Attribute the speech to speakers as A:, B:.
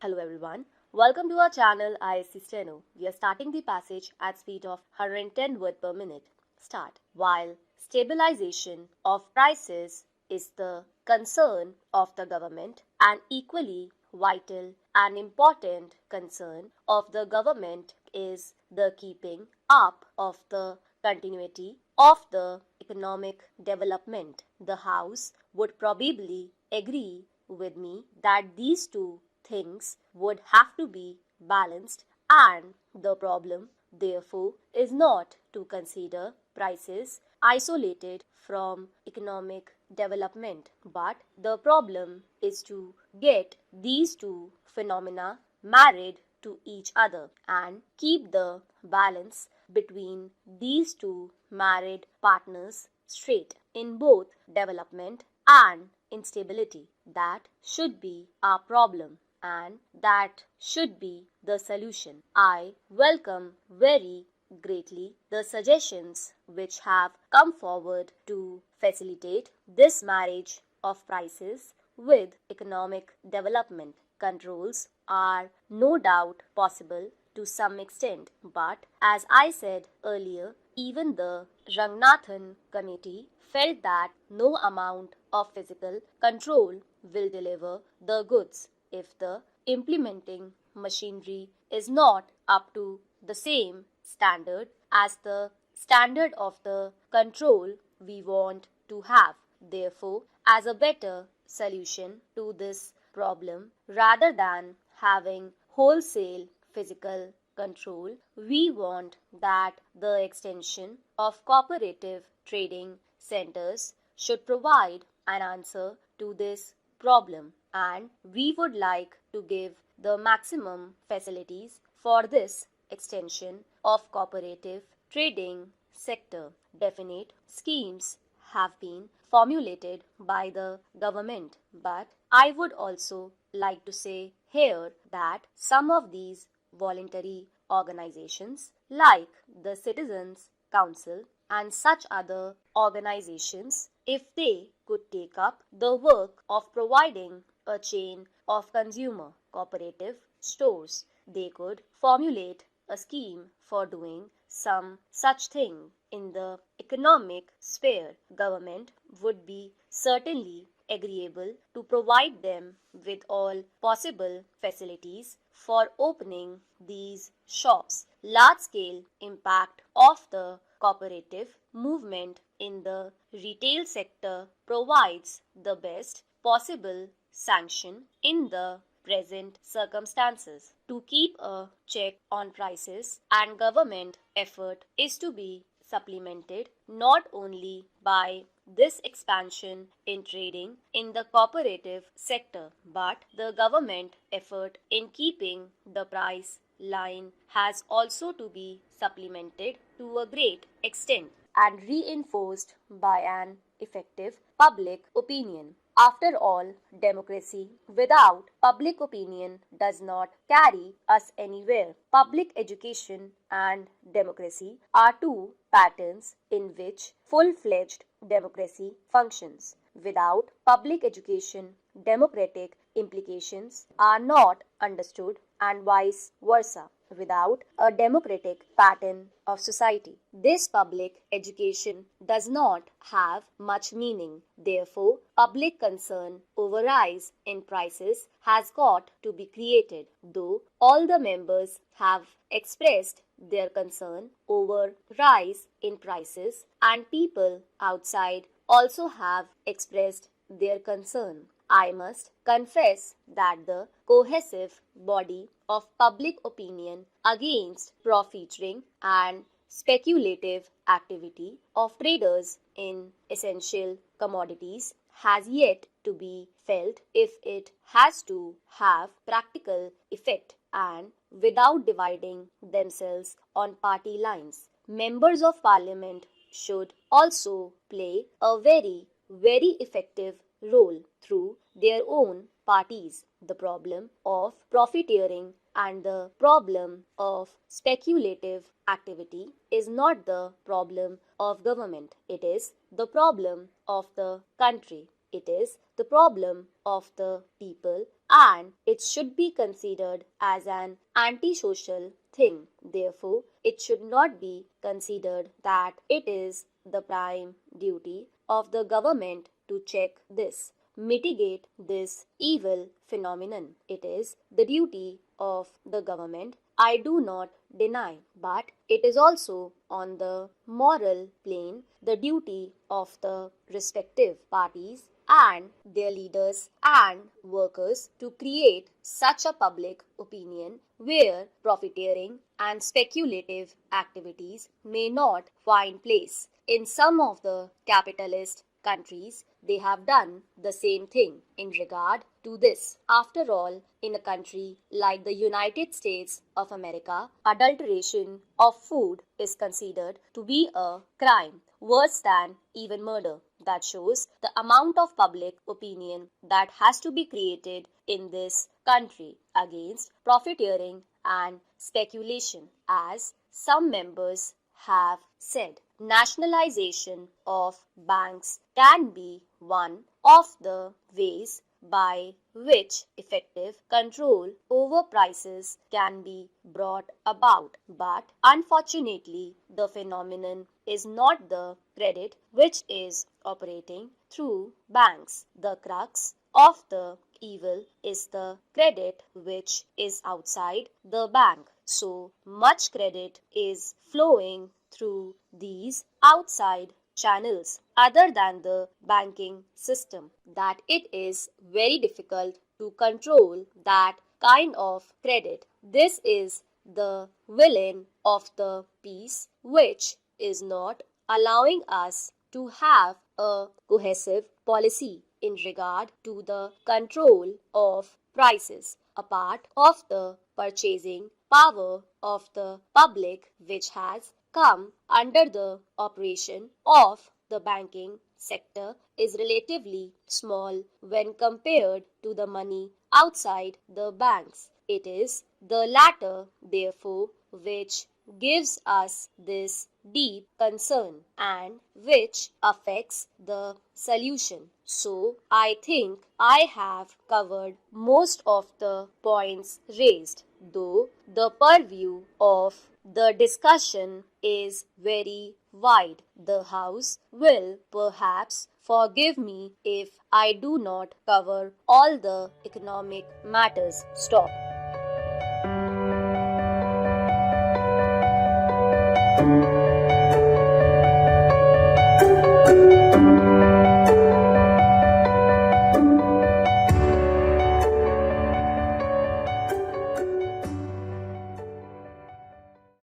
A: Hello everyone, welcome to our channel Isc Steno. We are starting the passage at speed of 110 words per minute. Start. While stabilization of prices is the concern of the government, an equally vital and important concern of the government is the keeping up of the continuity of the economic development. The House would probably agree with me that these two things would have to be balanced, and the problem therefore is not to consider prices isolated from economic development, but the problem is to get these two phenomena married to each other and keep the balance between these two married partners straight in both development and instability. That should be our problem, and that should be the solution. I welcome very greatly the suggestions which have come forward to facilitate this marriage of prices with economic development. Controls are no doubt possible to some extent, but as I said earlier, even the Rangnathan committee felt that no amount of physical control will deliver the goods if the implementing machinery is not up to the same standard as the standard of the control we want to have. Therefore, as a better solution to this problem, rather than having wholesale physical control, we want that the extension of cooperative trading centers should provide an answer to this problem, and we would like to give the maximum facilities for this extension of cooperative trading sector. Definite schemes have been formulated by the government, but I would also like to say here that some of these voluntary organizations like the Citizens Council and such other organizations, if they could take up the work of providing a chain of consumer cooperative stores, they could formulate a scheme for doing some such thing in the economic sphere. Government would be certainly agreeable to provide them with all possible facilities for opening these shops. Large-scale impact of the cooperative movement in the retail sector provides the best possible sanction in the present circumstances. To keep a check on prices, and government effort is to be supplemented not only by this expansion in trading in the cooperative sector, but the government effort in keeping the price line has also to be supplemented to a great extent and reinforced by an effective public opinion. After all, democracy without public opinion does not carry us anywhere. Public education and democracy are two patterns in which full-fledged democracy functions. Without public education, democratic implications are not understood, and vice versa without a democratic pattern of society. This public education does not have much meaning. Therefore, public concern over rise in prices has got to be created. Though all the members have expressed their concern over rise in prices, and people outside also have expressed their concern, I must confess that the cohesive body of public opinion against profiteering and speculative activity of traders in essential commodities has yet to be felt if it has to have practical effect, and without dividing themselves on party lines. Members of Parliament should also play a very effective role through their own parties. The problem of profiteering and the problem of speculative activity is not the problem of government. It is the problem of the country. It is the problem of the people and it should be considered as an antisocial thing. Therefore, it should not be considered that it is the prime duty of the government to check this, mitigate this evil phenomenon. It is the duty of the government, I do not deny, but it is also on the moral plane the duty of the respective parties and their leaders and workers to create such a public opinion where profiteering and speculative activities may not find place. In some of the capitalist countries, they have done the same thing in regard to this. After all, in a country like the United States of America, adulteration of food is considered to be a crime worse than even murder. That shows the amount of public opinion that has to be created in this country against profiteering and speculation. As some members have said, nationalization of banks can be one of the ways by which effective control over prices can be brought about. But unfortunately, the phenomenon is not the credit which is operating through banks. The crux of the evil is the credit which is outside the bank. So much credit is flowing through these outside channels other than the banking system that it is very difficult to control that kind of credit. This is the villain of the piece, which is not allowing us to have a cohesive policy in regard to the control of prices, a part of the purchasing power of the public which has come under the operation of the banking sector is relatively small when compared to the money outside the banks. It is the latter, therefore, which gives us this deep concern and which affects the solution. So, I think I have covered most of the points raised, though the purview of the discussion is very wide. The House will perhaps forgive me if I do not cover all the economic matters. Stop.